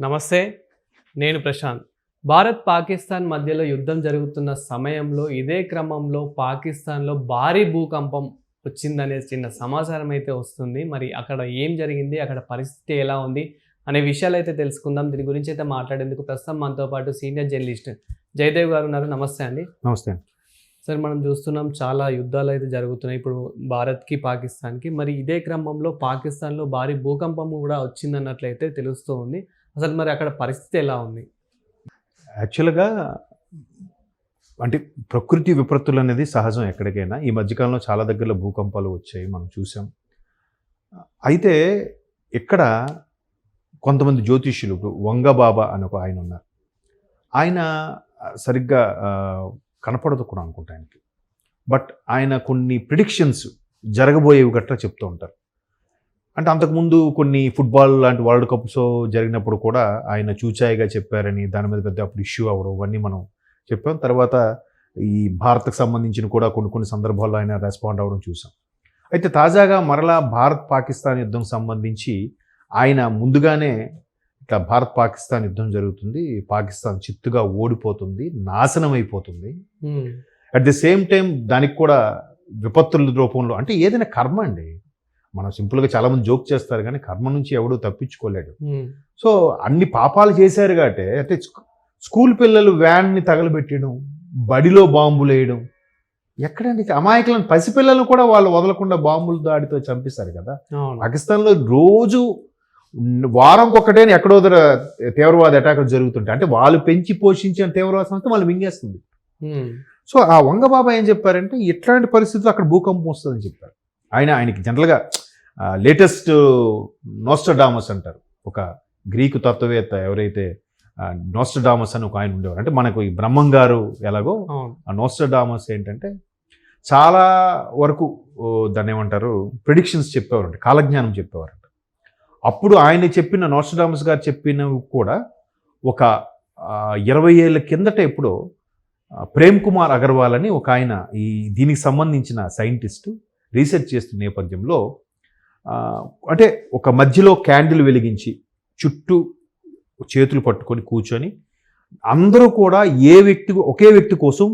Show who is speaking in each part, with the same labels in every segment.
Speaker 1: నమస్తే, నేను ప్రశాంత్. భారత్ పాకిస్తాన్ మధ్యలో యుద్ధం జరుగుతున్న సమయంలో ఇదే క్రమంలో పాకిస్తాన్లో భారీ భూకంపం వచ్చిందనే చిన్న సమాచారం అయితే వస్తుంది. మరి అక్కడ ఏం జరిగింది, అక్కడ పరిస్థితి ఎలా ఉంది అనే విషయాలు అయితే తెలుసుకుందాం. దీని గురించి అయితే మాట్లాడేందుకు ప్రస్తుతం మనతో పాటు సీనియర్ జర్నలిస్ట్ జయదేవ్ గారు ఉన్నారు. నమస్తే అండి.
Speaker 2: నమస్తే
Speaker 1: సార్, మనం చూస్తున్నాం చాలా యుద్ధాలు అయితే జరుగుతున్నాయి ఇప్పుడు భారత్కి పాకిస్తాన్కి. మరి ఇదే క్రమంలో పాకిస్తాన్లో భారీ భూకంపం కూడా వచ్చిందన్నట్లయితే తెలుస్తూ ఉంది. అసలు మరి అక్కడ పరిస్థితి ఎలా ఉంది?
Speaker 2: యాక్చువల్గా అంటే ప్రకృతి విపత్తులు అనేది సహజం ఎక్కడికైనా. ఈ మధ్యకాలంలో చాలా దగ్గరలో భూకంపాలు వచ్చాయి, మనం చూసాం. అయితే ఇక్కడ కొంతమంది జ్యోతిష్యులు, వంగబాబా అని ఒక ఆయన ఉన్నారు. ఆయన సరిగ్గా కనపడదు కూడా అనుకుంటా ఆయనకి. బట్ ఆయన కొన్ని ప్రిడిక్షన్స్ జరగబోయేవి గట్రా చెప్తూ ఉంటారు. అంటే అంతకుముందు కొన్ని ఫుట్బాల్ లాంటి వరల్డ్ కప్స్ జరిగినప్పుడు కూడా ఆయన చూచాయిగా చెప్పారని, దాని మీద పెద్ద అప్పుడు ఇష్యూ అవ్వడం, ఇవన్నీ మనం చెప్పాం. తర్వాత ఈ భారత్కు సంబంధించిన కూడా కొన్ని సందర్భాల్లో ఆయన రెస్పాండ్ అవ్వడం చూసాం. అయితే తాజాగా మరలా భారత్ పాకిస్తాన్ యుద్ధం సంబంధించి ఆయన ముందుగానే ఇట్లా భారత్ పాకిస్తాన్ యుద్ధం జరుగుతుంది, పాకిస్తాన్ చిత్తుగా ఓడిపోతుంది, నాశనం అయిపోతుంది. అట్ ది సేమ్ టైం దానికి కూడా విపత్తుల రూపంలో, అంటే ఏదైనా కర్మ అండి. మనం సింపుల్గా చాలామంది జోక్ చేస్తారు కానీ కర్మ నుంచి ఎవడూ తప్పించుకోలేడు. సో అన్ని పాపాలు చేశారు కాబట్టి, అంటే స్కూల్ పిల్లలు వ్యాన్ని తగలబెట్టడం, బడిలో బాంబులు వేయడం, ఎక్కడండి అమాయకులను పసిపిల్లలను కూడా వాళ్ళు వదలకుండా బాంబుల దాడితో చంపిస్తారు కదా. పాకిస్తాన్లో రోజు వారంకొకటేనే ఎక్కడో తీవ్రవాద అటాకులు జరుగుతుంటాయి. అంటే వాళ్ళు పెంచి పోషించిన తీవ్రవాద సంస్థ వాళ్ళు మింగేస్తుంది. సో ఆ వంగబాబా ఏం చెప్పారంటే, ఇట్లాంటి పరిస్థితుల్లో అక్కడ భూకంపం వస్తుందని చెప్పారు. ఆయనకి జనరల్గా లేటెస్ట్ నోస్ట్రడామస్ అంటారు, ఒక గ్రీకు తత్వవేత్త. ఎవరైతే నోస్ట్రడామస్ అని ఒక ఆయన ఉండేవారు, అంటే మనకు ఈ బ్రహ్మం గారు ఎలాగో ఆ నోస్ట్రడామస్ ఏంటంటే చాలా వరకు దాన్ని ఏమంటారు ప్రిడిక్షన్స్ చెప్పేవారంట, కాలజ్ఞానం చెప్పేవారంట. అప్పుడు ఆయన చెప్పిన నోస్ట్రడామస్ గారు చెప్పినవి కూడా ఒక 20 ఏళ్ళ కిందట ఎప్పుడో ప్రేమ్ కుమార్ అగర్వాల్ అని ఒక ఆయన ఈ దీనికి సంబంధించిన సైంటిస్టు రీసెర్చ్ చేస్తున్న నేపథ్యంలో, అంటే ఒక మధ్యలో క్యాండిల్ వెలిగించి చుట్టూ చేతులు పట్టుకొని కూర్చొని అందరూ కూడా ఒకే వ్యక్తి కోసం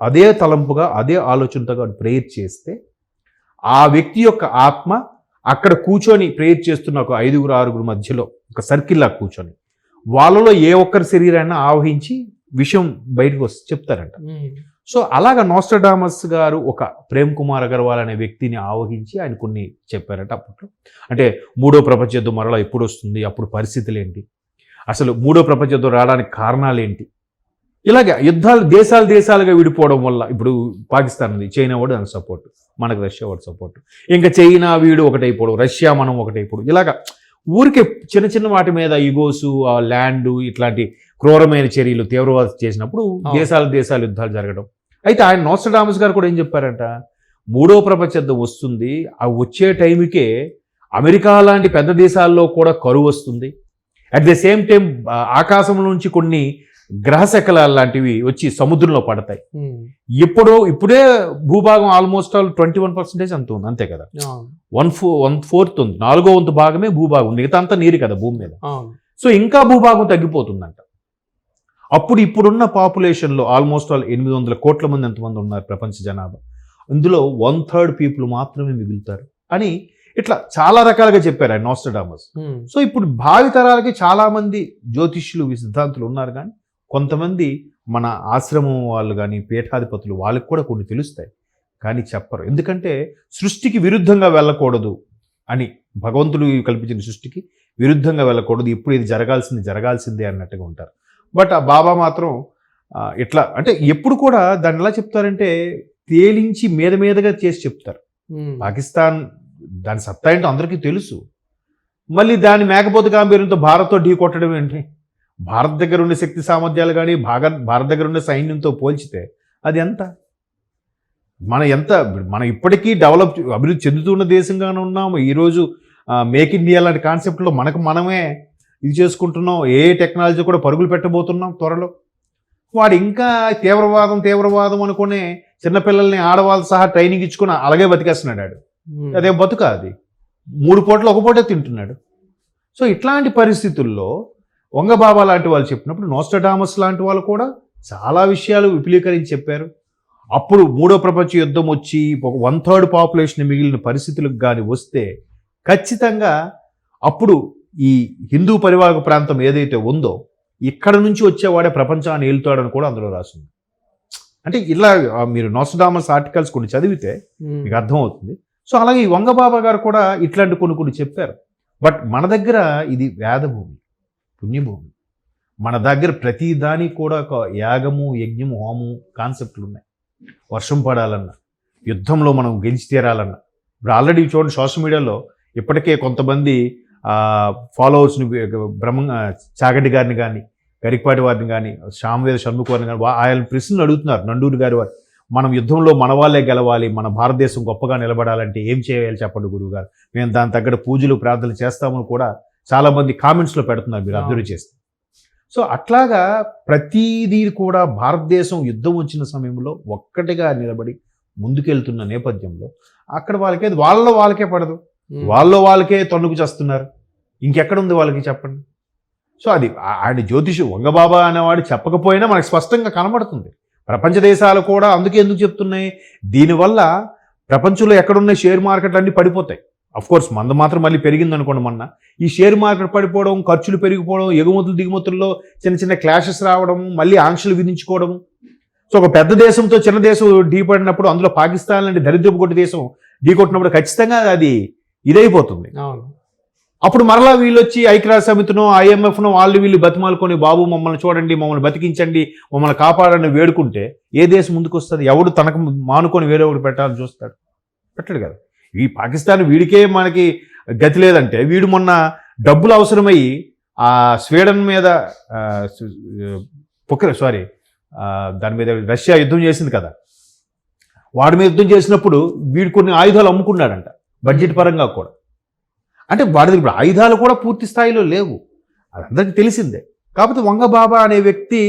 Speaker 2: అదే తలంపుగా అదే ఆలోచనతో ప్రేయర్ చేస్తే ఆ వ్యక్తి యొక్క ఆత్మ అక్కడ కూర్చొని ప్రేయర్ చేస్తున్న ఒక 5-6 మధ్యలో ఒక సర్కిల్లా కూర్చొని వాళ్ళలో ఏ ఒక్కరి శరీరాన్ని ఆవహించి విషయం బయటకు వస్తే చెప్తారంట. సో అలాగా నోస్ట్రడామస్ గారు ఒక ప్రేమ్ కుమార్ అగర్వాల్ అనే వ్యక్తిని ఆవహించి ఆయన కొన్ని చెప్పారట అప్పట్లో. అంటే 3వ ప్రపంచ యుద్ధం మరలా ఎప్పుడు వస్తుంది, అప్పుడు పరిస్థితులు ఏంటి, అసలు 3వ ప్రపంచ యుద్ధం రావడానికి కారణాలు ఏంటి, ఇలాగే యుద్ధాలు దేశాలుగా విడిపోవడం వల్ల ఇప్పుడు పాకిస్తాన్ ఉంది, చైనా వాడు దానికి సపోర్ట్, మనకు రష్యా వాడు సపోర్ట్, ఇంకా చైనా వీడు ఒకటైపోవడం, రష్యా మనం ఒకటైపోవడం, ఇలాగా ఊరికే చిన్న వాటి మీద ఇగోసు, ల్యాండ్, ఇట్లాంటి క్రూరమైన చర్యలు తీవ్రవాదం చేసినప్పుడు దేశాలు యుద్ధాలు జరగడం. అయితే ఆయన నోస్ట్రడామస్ గారు కూడా ఏం చెప్పారంట, 3వ ప్రపంచ యుద్ధం వస్తుంది, ఆ వచ్చే టైంకే అమెరికా లాంటి పెద్ద దేశాల్లో కూడా కరువు వస్తుంది. అట్ ది సేమ్ టైం ఆకాశం నుంచి కొన్ని గ్రహశకలాలు లాంటివి వచ్చి సముద్రంలో పడతాయి. ఇప్పుడే భూభాగం ఆల్మోస్ట్ 21% అంత ఉంది, అంతే కదా. 1/4 ఉంది, 4వ వంతు భాగమే భూభాగం, మిగతా అంతా నీరు కదా భూమి మీద. సో ఇంకా భూభాగం తగ్గిపోతుందంట. ఇప్పుడున్న పాపులేషన్లో ఆల్మోస్ట్ 800 కోట్ల మంది ఎంతమంది ఉన్నారు ప్రపంచ జనాభా, ఇందులో 1/3 పీపుల్ మాత్రమే మిగులుతారు అని ఇట్లా చాలా రకాలుగా చెప్పారు ఆయన నోస్ట్రడామస్. సో ఇప్పుడు భావితరాలకి చాలా మంది జ్యోతిష్యులు, సిద్ధాంతులు ఉన్నారు, కానీ కొంతమంది మన ఆశ్రమం వాళ్ళు కానీ పీఠాధిపతులు వాళ్ళకి కూడా కొన్ని తెలుస్తాయి కానీ చెప్పరు. ఎందుకంటే సృష్టికి విరుద్ధంగా వెళ్ళకూడదు అని, భగవంతుడు కల్పించిన సృష్టికి విరుద్ధంగా వెళ్ళకూడదు, ఇప్పుడు ఇది జరగాల్సిందే అన్నట్టుగా ఉంటారు. బట్ ఆ బాబా మాత్రం ఇట్లా, అంటే ఎప్పుడు కూడా దాన్ని ఎలా చెప్తారంటే తేలించి మీదగా చేసి చెప్తారు. పాకిస్తాన్ దాని సత్తా ఏంటో అందరికీ తెలుసు, మళ్ళీ దాని మేకపోతు గాంభీర్యంతో భారత్తో ఢీ కొట్టడం ఏంటి? భారత్ దగ్గర ఉండే శక్తి సామర్థ్యాలు కానీ భారత్ దగ్గర ఉండే సైన్యంతో పోల్చితే అది ఎంత? మనం ఇప్పటికీ అభివృద్ధి చెందుతున్న దేశంగానే ఉన్నాము. ఈరోజు మేక్ ఇండియా లాంటి కాన్సెప్ట్లో మనమే ఇది చేసుకుంటున్నాం, ఏ టెక్నాలజీ కూడా పరుగులు పెట్టబోతున్నాం త్వరలో. వాడు ఇంకా తీవ్రవాదం అనుకునే చిన్నపిల్లల్ని ఆడవాళ్ళు సహా ట్రైనింగ్ ఇచ్చుకుని అలాగే బతికేస్తున్నాడు. అదే బతుక, అది 3 పూటలు 1 పూటే తింటున్నాడు. సో ఇట్లాంటి పరిస్థితుల్లో వంగబాబా లాంటి వాళ్ళు చెప్పినప్పుడు నోస్ట్రడామస్ లాంటి వాళ్ళు కూడా చాలా విషయాలు విపులీకరించి చెప్పారు. అప్పుడు మూడో ప్రపంచ యుద్ధం వచ్చి ఒక 1/3 పాపులేషన్ మిగిలిన పరిస్థితులకు కానీ వస్తే ఖచ్చితంగా అప్పుడు ఈ హిందూ పరివాహక ప్రాంతం ఏదైతే ఉందో ఇక్కడ నుంచి వచ్చేవాడే ప్రపంచాన్ని ఏలుతాడని కూడా అందులో రాసింది. అంటే ఇలా మీరు నోస్ట్రడామస్ ఆర్టికల్స్ కొన్ని చదివితే మీకు అర్థమవుతుంది. సో అలాగే ఈ వంగబాబా గారు కూడా ఇట్లాంటి కొన్ని చెప్పారు. బట్ మన దగ్గర ఇది వేదభూమి, పుణ్యభూమి. మన దగ్గర ప్రతి దానికి కూడా ఒక యాగము, యజ్ఞము, హోమము కాన్సెప్ట్లు ఉన్నాయి. వర్షం పడాలన్నా, యుద్ధంలో మనం గెలిచి తీరాలన్నా. ఇప్పుడు ఆల్రెడీ చూడండి సోషల్ మీడియాలో ఇప్పటికే కొంతమంది ఫాలోవర్స్ని చాగటి గారిని కానీ, గరికపాటి వారిని కానీ, శ్యామవేద షణ్ముఖ వారిని కానీ ఆయన ప్రశ్నలు అడుగుతున్నారు. నండూరి గారి వారు, మనం యుద్ధంలో మన వాళ్ళే గెలవాలి, మన భారతదేశం గొప్పగా నిలబడాలంటే ఏం చేయాలి చెప్పండి గురువుగారు, మేము దాని తగ్గట్టు పూజలు ప్రార్థనలు చేస్తామని కూడా చాలామంది కామెంట్స్లో పెడుతున్నారు, మీరు అబ్జర్వ్ చేస్తే. సో అట్లాగా ప్రతిదీ కూడా భారతదేశం యుద్ధం వచ్చిన సమయంలో ఒక్కటిగా నిలబడి ముందుకెళ్తున్న నేపథ్యంలో అక్కడ వాళ్ళకే పడదు, వాళ్ళకే తన్నుకు చేస్తున్నారు. ఇంకెక్కడుంది వాళ్ళకి చెప్పండి. సో అది ఆయన జ్యోతిషు వంగబాబా అనేవాడు చెప్పకపోయినా మనకు స్పష్టంగా కనబడుతుంది. ప్రపంచ దేశాలు కూడా ఎందుకు చెప్తున్నాయి, దీనివల్ల ప్రపంచంలో ఎక్కడున్న షేర్ మార్కెట్లు అన్నీ పడిపోతాయి. కోర్స్ మంద మాత్రం మళ్ళీ పెరిగింది అనుకోండి. మొన్న ఈ షేర్ మార్కెట్ పడిపోవడం, ఖర్చులు పెరిగిపోవడం, ఎగుమతులు దిగుమతుల్లో చిన్న క్లాషెస్ రావడం, మళ్ళీ ఆంక్షలు విధించుకోవడం. సో ఒక పెద్ద దేశంతో చిన్న దేశం ఢీపడినప్పుడు, అందులో పాకిస్తాన్ లాంటి దరిద్రపు కొట్టి దేశం ఢీకొట్టినప్పుడు ఖచ్చితంగా అది ఇదైపోతుంది. అప్పుడు మరలా వీళ్ళు వచ్చి ఐక్యరాజ్య సమితినో IMFనో వీళ్ళు బతిమాలుకొని, బాబు మమ్మల్ని చూడండి, మమ్మల్ని బతికించండి, మమ్మల్ని కాపాడని వేడుకుంటే ఏ దేశం ముందుకు వస్తుంది? ఎవడు తనకు మానుకొని వేరే ఒకటి పెట్టాలని చూస్తాడు? పెట్టాడు కదా. ఈ పాకిస్తాన్ వీడికే మనకి గతి లేదంటే, వీడు మొన్న డబ్బులు అవసరమయ్యి ఆ స్వీడన్ మీద దాని మీద రష్యా యుద్ధం చేసింది కదా, వాడి మీద యుద్ధం చేసినప్పుడు వీడు కొన్ని ఆయుధాలు అమ్ముకున్నాడంట బడ్జెట్ పరంగా కూడా. అంటే వాడి దగ్గర ఆయుధాలు కూడా పూర్తి స్థాయిలో లేవు, అది అందరికీ తెలిసిందే. కాకపోతే వంగబాబా అనే వ్యక్తి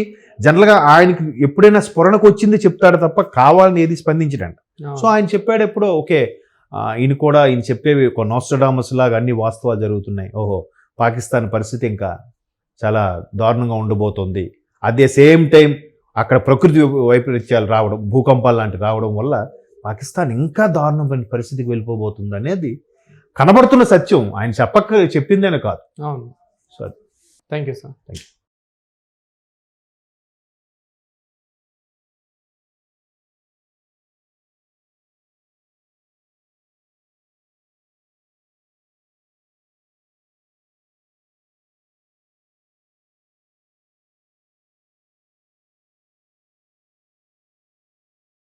Speaker 2: జనరల్గా ఆయనకి ఎప్పుడైనా స్ఫురణకు వచ్చింది చెప్తాడు తప్ప కావాలని ఏది స్పందించడంట. సో ఆయన చెప్పాడు ఎప్పుడో, ఓకే ఈయన చెప్పేవి ఒక నోస్ట్రడామస్ లాగా అన్ని వాస్తవాలు జరుగుతున్నాయి, ఓహో పాకిస్తాన్ పరిస్థితి ఇంకా చాలా దారుణంగా ఉండబోతోంది. అదే సేమ్ టైం అక్కడ ప్రకృతి వైపరీత్యాలు రావడం, భూకంపాలు లాంటివి రావడం వల్ల పాకిస్తాన్ ఇంకా దారుణమైన పరిస్థితికి వెళ్ళిపోబోతుంది అనేది కనబడుతున్న సత్యం. ఆయన చెప్పిందేనే కాదు.
Speaker 1: అవును.
Speaker 2: So
Speaker 1: thank you sir.
Speaker 2: Thank you.